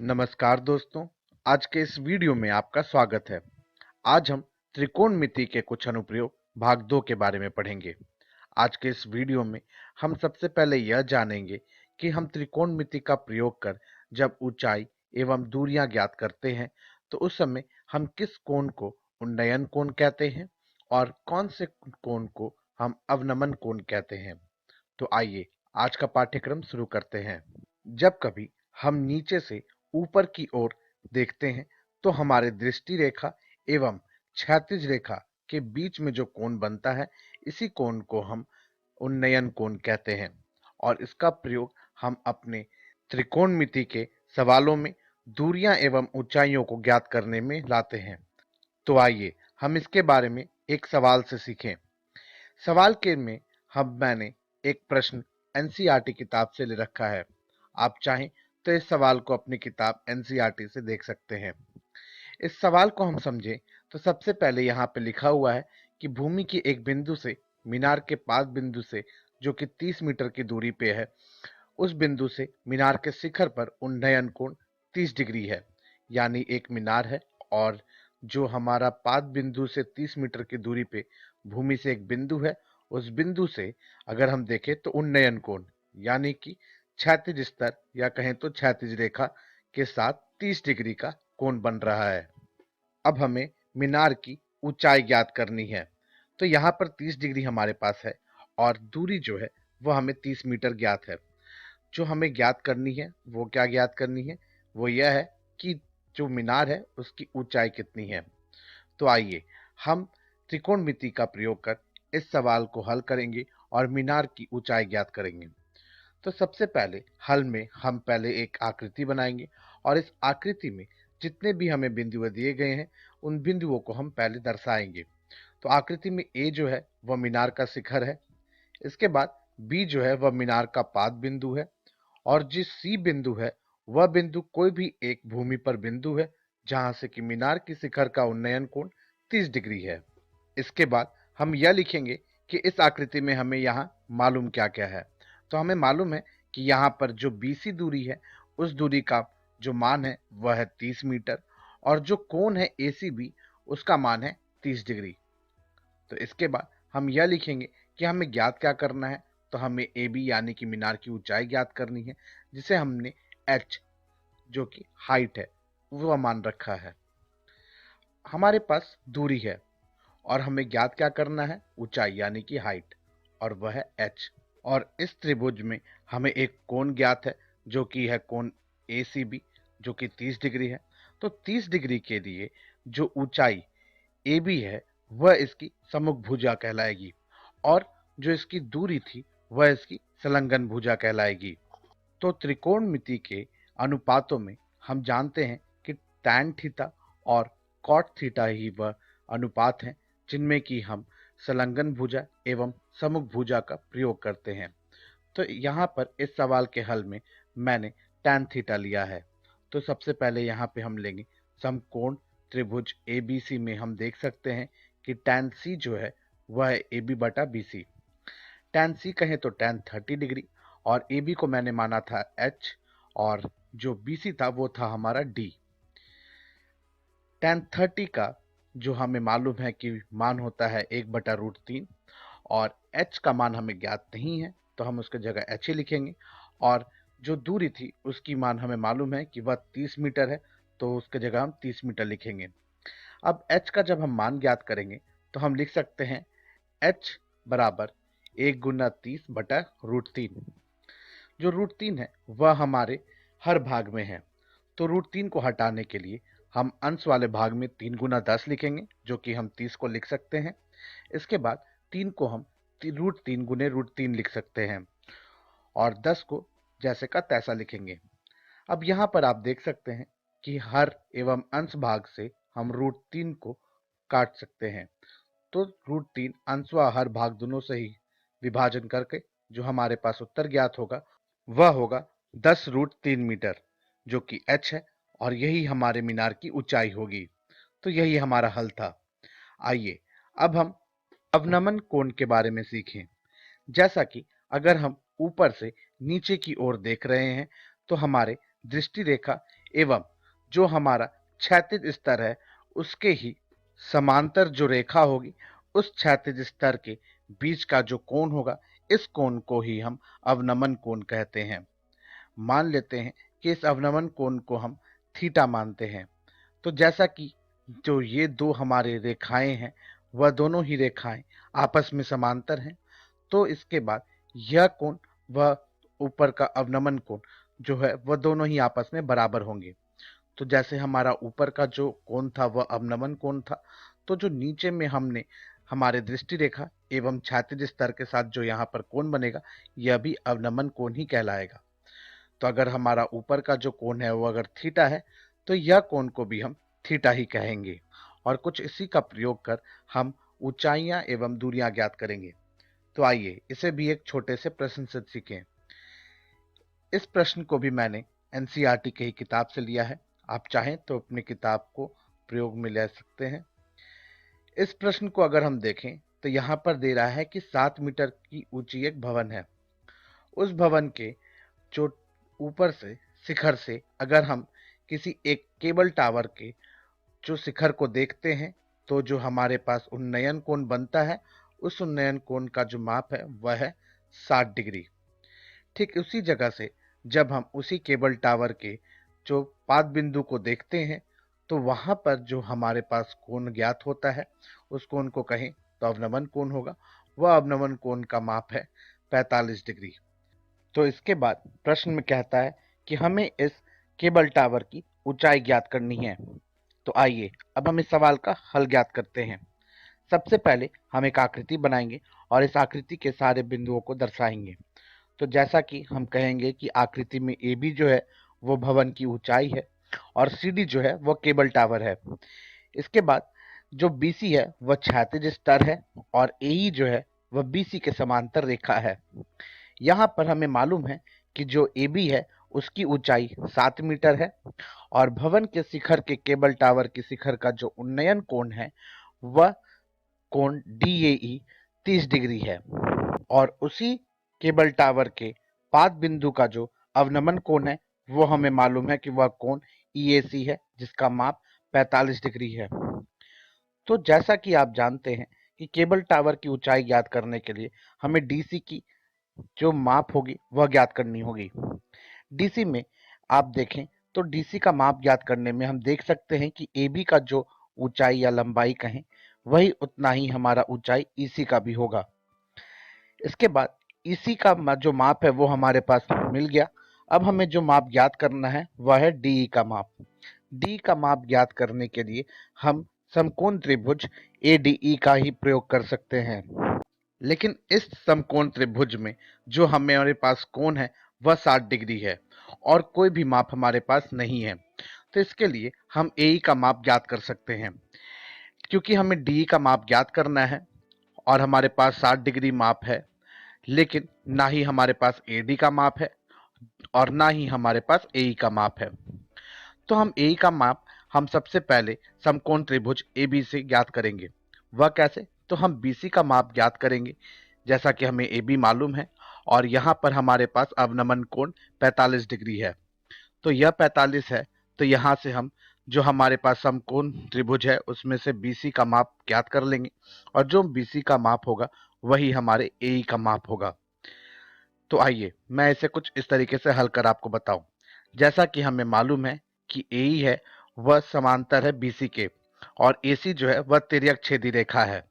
नमस्कार दोस्तों, आज के इस वीडियो में आपका स्वागत है। आज हम त्रिकोणमिति के कुछ अनुप्रयोग भाग 2 के बारे में पढ़ेंगे। आज के इस वीडियो में हम सबसे पहले यह जानेंगे कि हम त्रिकोणमिति का प्रयोग कर जब ऊंचाई एवं दूरियां ज्ञात करते हैं तो उस समय हम किस कोण को उन्नयन कोण कहते हैं और कौन से कोण को हम अवनमन कोण कहते हैं। तो आइए आज का पाठ्यक्रम शुरू करते हैं। जब कभी हम नीचे से ऊपर की ओर देखते हैं तो हमारे दृष्टि रेखा एवं क्षैतिज रेखा के बीच में जो कोण बनता है, इसी कोण को हम उन्नयन कोण कहते हैं और इसका प्रयोग हम अपने त्रिकोणमिति के सवालों में दूरियां एवं ऊंचाइयों को ज्ञात करने में लाते हैं। तो आइए हम इसके बारे में एक सवाल से सीखें। सवाल के में मैंने एक प्रश्न एनसीईआरटी किताब से ले रखा है। आप चाहें तो इस सवाल को अपनी किताब एनसीईआरटी से देख सकते हैं। इस सवाल को हम समझें तो सबसे पहले यहाँ पे लिखा हुआ है कि भूमि की एक बिंदु से मीनार के पास बिंदु से जो कि 30 मीटर की दूरी पे है, उस बिंदु से मीनार के शिखर पर उन्नयन कोण 30 डिग्री है। यानी एक मीनार है और जो हमारा पाद बिंदु से 30 मीटर की दूरी पे भूमि से एक बिंदु है, उस बिंदु से अगर हम देखें तो उन्नयन कोण यानी कि क्षैतिज स्तर या कहें तो क्षैतिज रेखा के साथ 30 डिग्री का कोण बन रहा है। अब हमें मीनार की ऊंचाई ज्ञात करनी है। तो यहाँ पर 30 डिग्री हमारे पास है और दूरी जो है वो हमें 30 मीटर ज्ञात है। जो हमें ज्ञात करनी है वो क्या ज्ञात करनी है, वो यह है कि जो मीनार है उसकी ऊंचाई कितनी है। तो आइए हम त्रिकोणमिति का प्रयोग कर इस सवाल को हल करेंगे और मीनार की ऊंचाई ज्ञात करेंगे। तो सबसे पहले हल में हम पहले एक आकृति बनाएंगे और इस आकृति में जितने भी हमें बिंदु दिए गए हैं उन बिंदुओं को हम पहले दर्शाएंगे। तो आकृति में ए जो है वह मीनार का शिखर है, इसके बाद बी जो है वह मीनार का पाद बिंदु है और जिस सी बिंदु है वह बिंदु कोई भी एक भूमि पर बिंदु है जहां से कि मीनार की शिखर का उन्नयन कोण 30 डिग्री है। इसके बाद हम यह लिखेंगे कि इस आकृति में हमें यहाँ मालूम क्या क्या है। तो हमें मालूम है कि यहाँ पर जो बीसी दूरी है उस दूरी का जो मान है वह है 30 मीटर और जो कोण है एसीबी उसका मान है 30 डिग्री। तो इसके बाद हम यह लिखेंगे कि हमें ज्ञात क्या करना है। तो हमें ए बी यानी कि मीनार की ऊंचाई ज्ञात करनी है जिसे हमने एच जो कि हाइट है वह मान रखा है। हमारे पास दूरी है और हमें ज्ञात क्या करना है, ऊंचाई यानी कि हाइट, और वह है एच। और इस त्रिभुज में हमें एक कोण ज्ञात है जो कि है कोण एसीबी जो कि 30 डिग्री है। तो 30 डिग्री के लिए जो ऊंचाई ए बी है वह इसकी सम्मुख भुजा कहलाएगी और जो इसकी दूरी थी वह इसकी संलग्न भुजा कहलाएगी। तो त्रिकोणमिति के अनुपातों में हम जानते हैं कि टैन थीटा और कॉट थीटा ही वह अनुपात हैं जिनमें कि हम संलग्न भुजा एवं सम्मुख भुजा का प्रयोग करते हैं। तो यहाँ पर इस सवाल के हल में मैंने टैन थीटा लिया है। तो सबसे पहले यहाँ पे हम लेंगे समकोण त्रिभुज एबीसी में हम देख सकते हैं कि टैन सी जो है वह है ए बी बटा बी सी। टैन सी कहें तो टैन 30 डिग्री और ए बी को मैंने माना था एच और जो बी सी था वो था हमारा डी। टैन 30 का जो हमें मालूम है कि मान होता है 1/√3 और h का मान हमें ज्ञात नहीं है तो हम उसके जगह h ही लिखेंगे और जो दूरी थी उसकी मान हमें मालूम है कि वह 30 मीटर है तो उसके जगह हम 30 मीटर लिखेंगे। अब h का जब हम मान ज्ञात करेंगे तो हम लिख सकते हैं h बराबर 1×30/√3। जो √3 है वह हमारे हर भाग में है तो √3 को हटाने के लिए हम अंश वाले भाग में 3×10 लिखेंगे जो कि हम 30 को लिख सकते हैं। इसके बाद 3 को हम √3 लिख सकते हैं और 10 को जैसे का तैसा लिखेंगे। अब यहाँ पर आप देख सकते हैं कि हर एवं अंश भाग से हम √3 को काट सकते हैं। तो √3 अंश व हर भाग दोनों से ही विभाजन करके जो हमारे पास उत्तर ज्ञात होगा वह होगा 10√3 मीटर जो कि h है और यही हमारे मीनार की ऊंचाई होगी। तो यही हमारा हल था। आइए अब हम अवनमन कोण के बारे में सीखें। जैसा कि अगर हम ऊपर से नीचे की ओर देख रहे हैं तो हमारे दृष्टि रेखा एवं जो हमारा क्षैतिज स्तर है उसके ही समांतर जो रेखा होगी उस क्षैतिज स्तर के बीच का जो कोण होगा, इस कोण को ही हम अवनमन कोण कहते हैं। मान लेते हैं कि इस अवनमन कोण को हम थीटा मानते हैं। तो जैसा कि जो ये दो हमारे रेखाएं हैं वह दोनों ही रेखाएं आपस में समांतर हैं, तो इसके बाद यह कोण वह ऊपर का अवनमन कोण जो है वह दोनों ही आपस में बराबर होंगे। तो जैसे हमारा ऊपर का जो कोण था वह अवनमन कोण था, तो जो नीचे में हमने हमारे दृष्टि रेखा एवं क्षैतिज स्तर के साथ जो यहाँ पर कोण बनेगा यह भी अवनमन कोण ही कहलाएगा। तो अगर हमारा ऊपर का जो कोण है वो अगर थीटा है तो यह कोण को भी हम थीटा ही कहेंगे। और कुछ इसी का प्रयोग कर हम ऊंचाइयां एवं दूरियां ज्ञात करेंगे। तो आइए इसे भी एक छोटे से प्रश्न से सीखें। इस प्रश्न को भी मैंने एनसीईआरटी की ही किताब से लिया है, आप चाहें तो अपनी किताब को प्रयोग में ले सकते हैं। इस प्रश्न को अगर हम देखें तो यहाँ पर दे रहा है कि 7 मीटर की ऊंची एक भवन है। उस भवन के जो ऊपर से शिखर से अगर हम किसी एक केबल टावर के जो शिखर को देखते हैं तो जो हमारे पास उन्नयन कोण बनता है उस उन्नयन कोण का जो माप है वह है 60 डिग्री। ठीक उसी जगह से जब हम उसी केबल टावर के जो पाद बिंदु को देखते हैं तो वहां पर जो हमारे पास कोण ज्ञात होता है उस कोण को कहें तो अवनमन कोण होगा। वह अवनमन कोण का माप है 45 डिग्री। तो इसके बाद प्रश्न में कहता है कि हमें इस केबल टावर की ऊंचाई ज्ञात करनी है। तो आइए अब हम इस सवाल का हल ज्ञात करते हैं। सबसे पहले हम एक आकृति बनाएंगे और इस आकृति के सारे बिंदुओं को दर्शाएंगे। तो जैसा कि हम कहेंगे कि आकृति में ए बी जो है वो भवन की ऊंचाई है और सी डी जो है वह केबल टावर है। इसके बाद जो बी सी है वह क्षैतिज स्तर है और ए ई जो है वह बी सी के समांतर रेखा है। यहाँ पर हमें मालूम है कि जो ए बी है उसकी ऊंचाई 7 मीटर है और भवन के शिखर के केबल टावर के शिखर का जो उन्नयन कोण है वह कोण DAE 30 डिग्री है। और उसी केबल टावर के पाद बिंदु का जो अवनमन कोण है वो हमें मालूम है कि वह कोण EAC है जिसका माप 45 डिग्री है। तो जैसा कि आप जानते हैं कि केबल टावर की ऊंचाई ज्ञात करने के लिए हमें DC की जो माप होगी वह ज्ञात करनी होगी। DC में आप देखें तो DC का माप ज्ञात करने में हम देख सकते हैं कि AB का जो ऊंचाई या लंबाई कहें वही उतना ही हमारा ऊंचाई EC का भी होगा। इसके बाद EC का जो माप है वो हमारे पास मिल गया। अब हमें जो माप ज्ञात करना है वह है DE का माप। DE का माप ज्ञात करने के लिए हम समकोण त्रिभुज ADE का ही प्रयोग कर सकते हैं। लेकिन इस समकोण त्रिभुज में जो हमारे पास कोण है वह 60 डिग्री है और कोई भी माप हमारे पास नहीं है। तो इसके लिए हम AE का माप ज्ञात कर सकते हैं। क्योंकि हमें DE का माप ज्ञात करना है और हमारे पास 60 डिग्री माप है, लेकिन ना ही हमारे पास AD का माप है और ना ही हमारे पास AE का माप है। तो हम AE का माप हम सबसे पहले समकोण त्रिभुज AB से ज्ञात करेंगे। वह कैसे? तो हम BC का माप ज्ञात करेंगे जैसा कि हमें AB मालूम है और यहाँ पर हमारे पास अवनमन कोण 45 डिग्री है। तो यह 45 है, तो यहाँ से हम जो हमारे पास समकोण त्रिभुज है उसमें से BC का माप ज्ञात कर लेंगे और जो BC का माप होगा वही हमारे AE का माप होगा। तो आइए मैं इसे कुछ इस तरीके से हल कर आपको बताऊं। जैसा कि हमें मालूम है कि AE है वह समांतर है BC के और AC जो है वह तिर्यक छेदी रेखा है।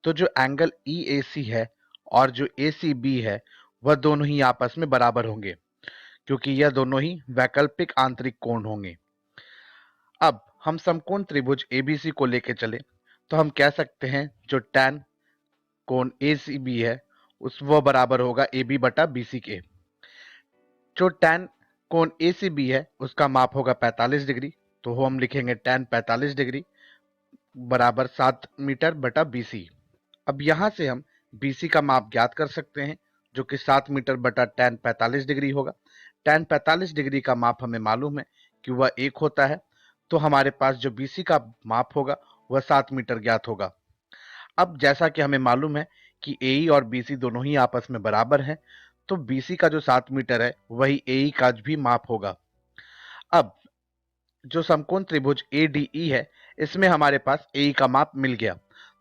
तो जो एंगल EAC है और जो ACB है वह दोनों ही आपस में बराबर होंगे क्योंकि यह दोनों ही वैकल्पिक आंतरिक कोण होंगे। अब हम समकोण त्रिभुज ABC को लेके चले तो हम कह सकते हैं जो tan कोण ACB है उस वह बराबर होगा AB बटा BC के। जो tan कोण ACB है उसका माप होगा 45 डिग्री, तो हम लिखेंगे tan 45 डिग्री बराबर 7 मीटर बटा BC। अब यहाँ से हम BC का माप ज्ञात कर सकते हैं जो कि 7 मीटर बटा tan 45 डिग्री होगा। tan 45 डिग्री का माप हमें मालूम है कि वह 1 होता है, तो हमारे पास जो BC का माप होगा वह 7 मीटर ज्ञात होगा। अब जैसा कि हमें मालूम है कि AE और BC दोनों ही आपस में बराबर हैं, तो BC का जो 7 मीटर है वही AE का भी माप होगा। अब जो समकोण त्रिभुज ADE है, इसमें हमारे पास AE का माप मिल गया।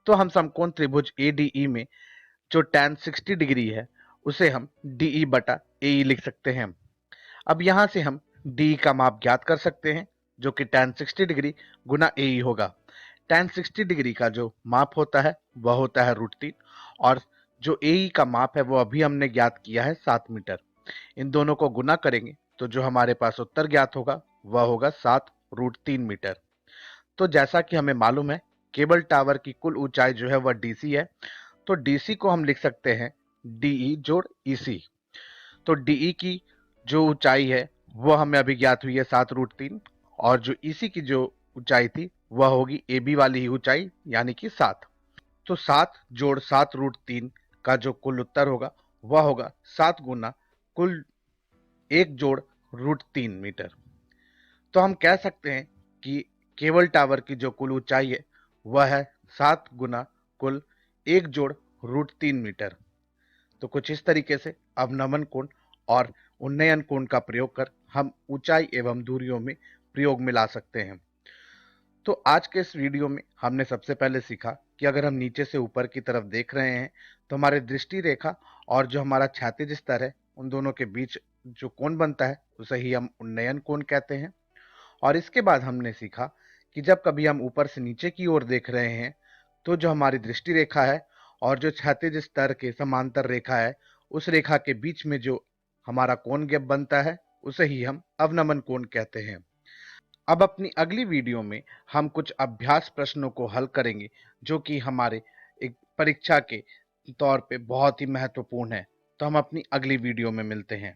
तो हम समकोण त्रिभुज ADE में जो tan 60 डिग्री है, उसे हम DE बटा AE लिख सकते हैं। अब यहाँ से हम DE का माप ज्ञात कर सकते हैं, जो कि tan 60 डिग्री गुना AE होगा। tan 60 डिग्री का जो माप होता है वह होता है √3, और जो AE का माप है वो अभी हमने ज्ञात किया है 7 मीटर। इन दोनों को गुना करेंगे तो जो हमारे पास उत्तर ज्ञात होगा वह होगा 7 √3 मीटर। तो जैसा कि हमें मालूम है, केबल टावर की कुल ऊंचाई जो है वह DC है, तो DC को हम लिख सकते हैं DE जोड़ EC। तो DE की जो ऊंचाई है वह हमें अभी ज्ञात हुई है 7 √3, और जो EC की जो ऊंचाई थी वह होगी AB वाली ही ऊंचाई यानी कि 7। तो 7 जोड़ 7 √3 का जो कुल उत्तर होगा वह होगा 7 गुना कुल 1 जोड़ √3 मीटर। तो हम कह सकते हैं कि केबल टावर की जो कुल ऊंचाई है वह है 7 गुना कुल 1 जोड़ √3 मीटर। तो कुछ इस तरीके से अवनमन कोण और उन्नयन कोण का प्रयोग कर हम ऊंचाई एवं दूरियों में प्रयोग में ला सकते हैं। तो आज के इस वीडियो में हमने सबसे पहले सीखा कि अगर हम नीचे से ऊपर की तरफ देख रहे हैं तो हमारे दृष्टि रेखा और जो हमारा क्षैतिज स्तर है उन दोनों के बीच जो कोण बनता है उसे ही हम उन्नयन कोण कहते हैं। और इसके बाद हमने सीखा कि जब कभी हम ऊपर से नीचे की ओर देख रहे हैं तो जो हमारी दृष्टि रेखा है और जो क्षैतिज स्तर के समांतर रेखा है उस रेखा के बीच में जो हमारा कोण गैप बनता है उसे ही हम अवनमन कोण कहते हैं। अब अपनी अगली वीडियो में हम कुछ अभ्यास प्रश्नों को हल करेंगे जो कि हमारे एक परीक्षा के तौर पे बहुत ही महत्वपूर्ण है। तो हम अपनी अगली वीडियो में मिलते हैं।